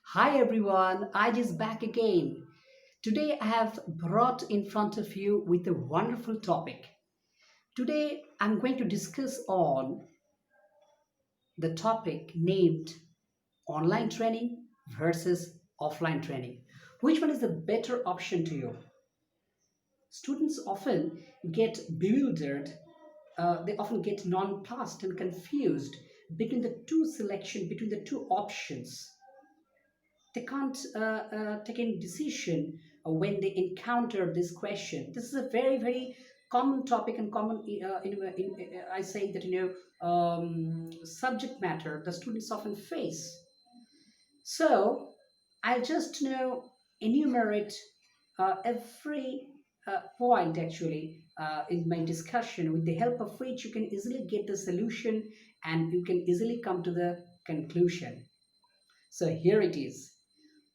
Hi everyone, I just back again. Today I have brought in front of you with a wonderful topic. Today I'm going to discuss on the topic named online training versus offline training. Which one is the better option to you? Students often get bewildered, they often get nonplussed and confused between the two options. They can't take any decision when they encounter this question. This is a very common topic and common I say that subject matter the students often face. So I'll just enumerate every point actually in my discussion, with the help of which you can easily get the solution and you can easily come to the conclusion. So here it is.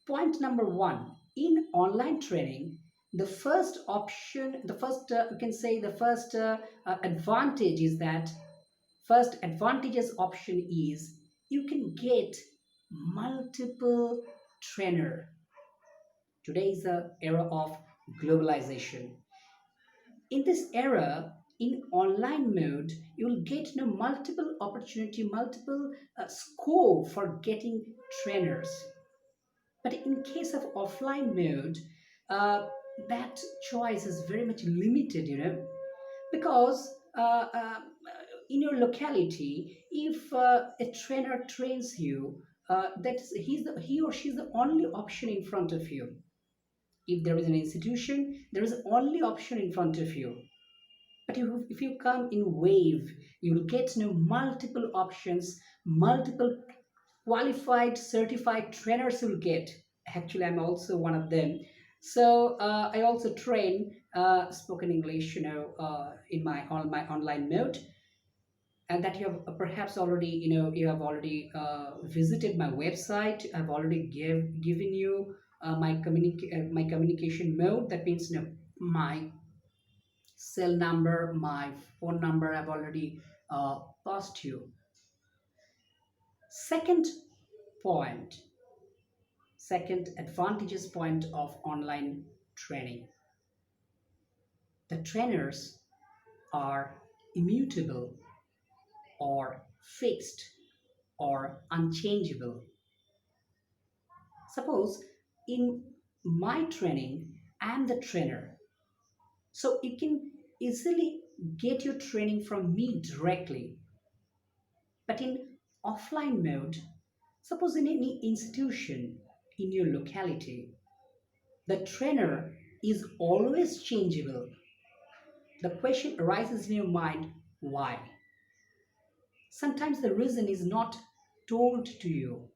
Point number one, in online training, the first option, the first, you can say the first advantage is that first advantageous option is you can get multiple trainer. Today is the era of globalization. In this era, in online mode, you will get multiple opportunity, multiple scope for getting trainers. But in case of offline mode, uh, that choice is very much limited, because in your locality, if a trainer trains you, he or she is the only option in front of you. If there is an institution, there is only option in front of you. But if you come in wave, you will get multiple options, multiple qualified certified trainers you'll get. Actually, I'm also one of them. So I also train spoken English in my online mode. And that you have perhaps already you have already visited my website. I've already given you my communication mode. That means my cell number, my phone number, I've already passed you. Second point, second advantageous point of online training, the trainers are immutable or fixed or unchangeable. Suppose in my training, I'm the trainer, so you can easily get your training from me directly. But in offline mode, suppose in any institution in your locality, the trainer is always changeable. The question arises in your mind, why? Sometimes the reason is not told to you,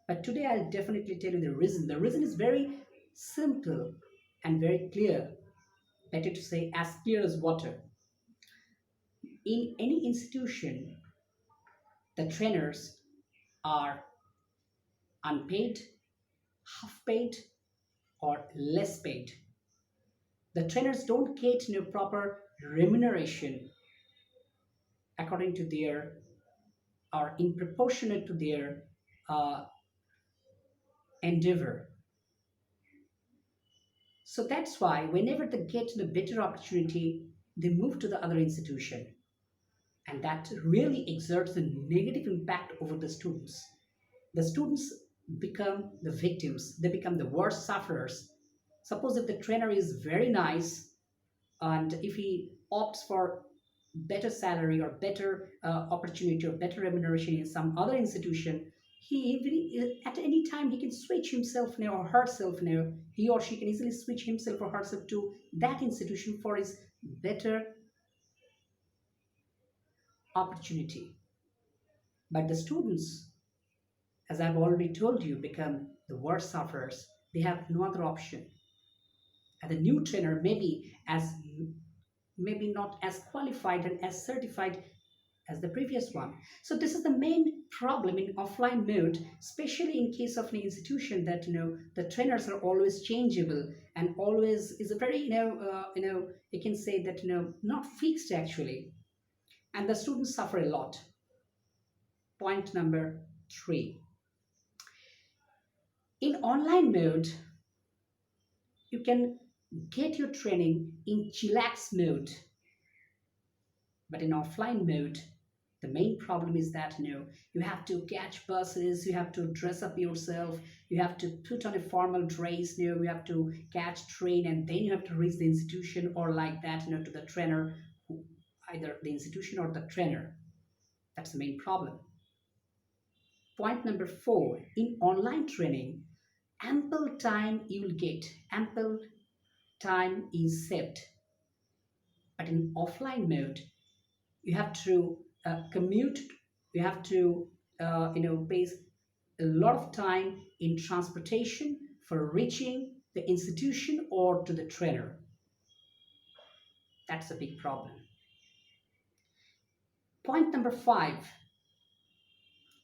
but today I'll definitely tell you the reason. The reason is very simple and very clear. Better to say as clear as water. In any institution, the trainers are unpaid, half paid, or less paid. The trainers don't get proper remuneration according to their or in proportionate to their uh, endeavor. So that's why whenever they get the better opportunity, they move to the other institution. And that really exerts a negative impact over the students. The students become the victims, they become the worst sufferers. Suppose if the trainer is very nice and if he opts for better salary or better opportunity or better remuneration in some other institution, at any time he can switch himself now or herself now. He or she can easily switch himself or herself to that institution for his better opportunity. But the students, as I've already told you, become the worst sufferers. They have no other option. And the new trainer maybe not as qualified and as certified as the previous one. So this is the main problem in offline mode, especially in case of an institution that the trainers are always changeable and always is a very you can say that not fixed actually, and the students suffer a lot. Point number three. In online mode, you can get your training in chillax mode, but in offline mode, the main problem is that you have to catch buses, you have to dress up yourself, you have to put on a formal dress, you have to catch train, and then you have to reach the institution or like that, to the trainer, either the institution or the trainer. That's the main problem. Point number four, in online training, ample time you will get, ample time is saved. But in offline mode, you have to commute, you have to waste a lot of time in transportation for reaching the institution or to the trainer. That's a big problem. Point number five,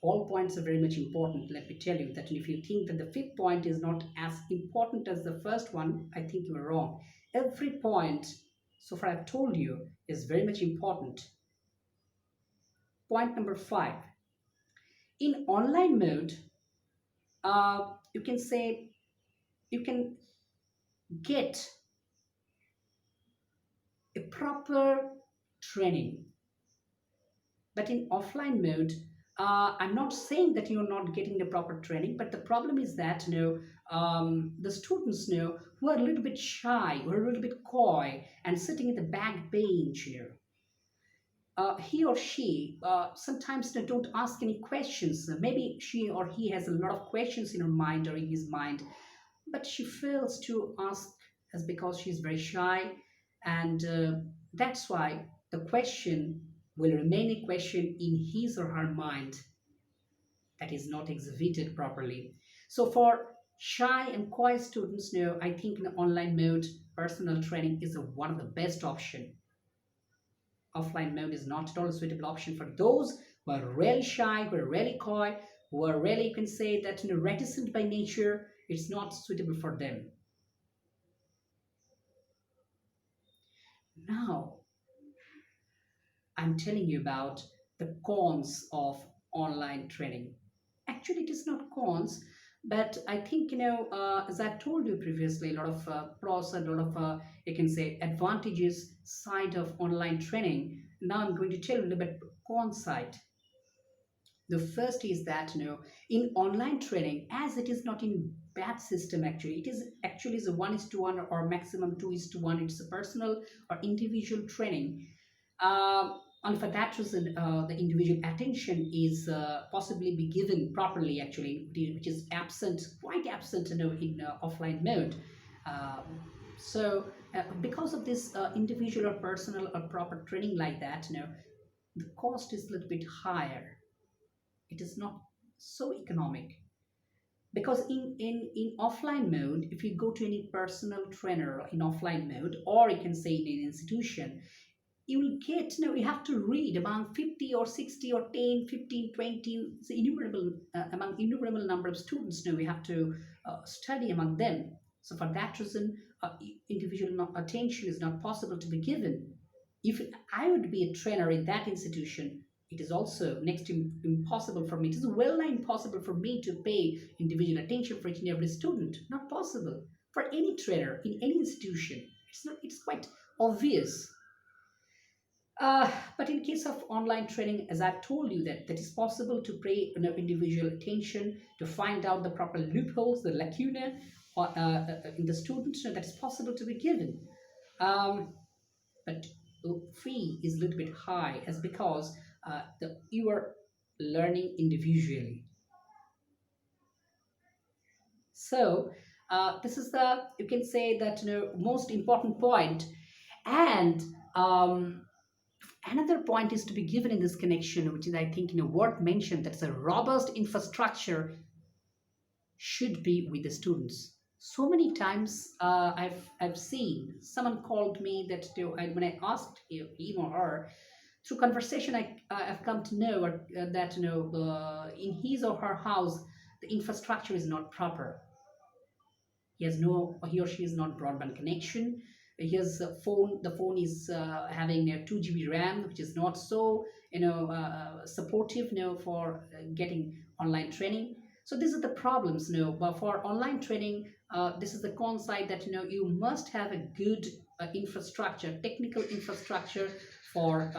all points are very much important. Let me tell you that if you think that the fifth point is not as important as the first one, I think you are wrong. Every point so far I've told you is very much important. Point number five, in online mode, you can say you can get a proper training, but in offline mode, I'm not saying that you're not getting the proper training, but the problem is that the students who are a little bit shy, who are a little bit coy and sitting in the back bench, he or she sometimes they don't ask any questions. Maybe she or he has a lot of questions in her mind or in his mind, but she fails to ask as because she's very shy, and that's why the question will remain a question in his or her mind that is not exhibited properly. So for shy and coy students, I think in the online mode, personal training is one of the best option. Offline mode is not at all a suitable option for those who are really shy, who are really coy, who are really, you can say that, reticent by nature. It's not suitable for them. Now, I'm telling you about the cons of online training. Actually, it is not cons, but I think, as I've told you previously, a lot of pros and a lot of, you can say, advantages side of online training. Now I'm going to tell you a little bit con side. The first is that in online training, as it is not in batch system, actually it is actually is a 1:1 or maximum 2:1. It's a personal or individual training, and for that reason the individual attention is possibly be given properly, actually, which is absent, quite absent, in offline mode. um, because of this individual or personal or proper training like that, the cost is a little bit higher. It is not so economic, because in offline mode, if you go to any personal trainer in offline mode, or you can say in an institution, you will get, you have to read among 50 or 60 or 10, 15, 20, it's innumerable, among innumerable number of students, we have to study among them. So for that reason, individual attention is not possible to be given. If I would be a trainer in that institution, it is also next to impossible for me. It is well nigh impossible for me to pay individual attention for each and every student. Not possible for any trainer in any institution. It's not. It's quite obvious. But in case of online training, as I've told you, that is possible to pay individual attention to find out the proper loopholes, the lacuna in the student, that is possible to be given. But the fee is a little bit high, as because you are learning individually. So this is the, you can say that, most important point. And another point is to be given in this connection, which is, I think, worth mention, that's a robust infrastructure should be with the students. So many times I've seen someone called me that when I asked him or her, through conversation, I've come to know that in his or her house the infrastructure is not proper. He or she is not broadband connection. His phone, the phone is having a 2 GB RAM, which is not so supportive for getting online training. So these are the problems, but for online training, this is the con side that you must have a good infrastructure, technical infrastructure for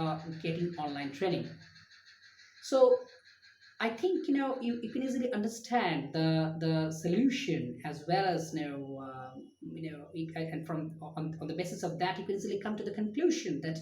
getting online training. So I think you can easily understand the solution, as well as and from on the basis of that you can easily come to the conclusion that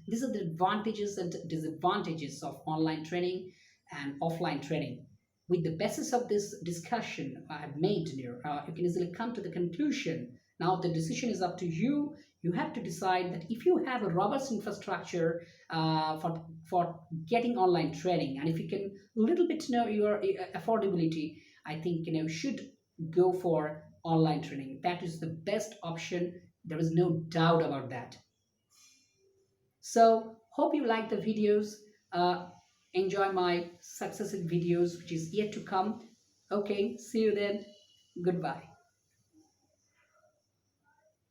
these are the advantages and disadvantages of online training and offline training. With the basis of this discussion I have made here, you can easily come to the conclusion. Now the decision is up to you. You have to decide that if you have a robust infrastructure for getting online training, and if you can little bit know your affordability, I think should go for online training. That is the best option. There is no doubt about that. So hope you like the videos. uh, Enjoy my successive videos which is yet to come. Okay, see you then. Goodbye.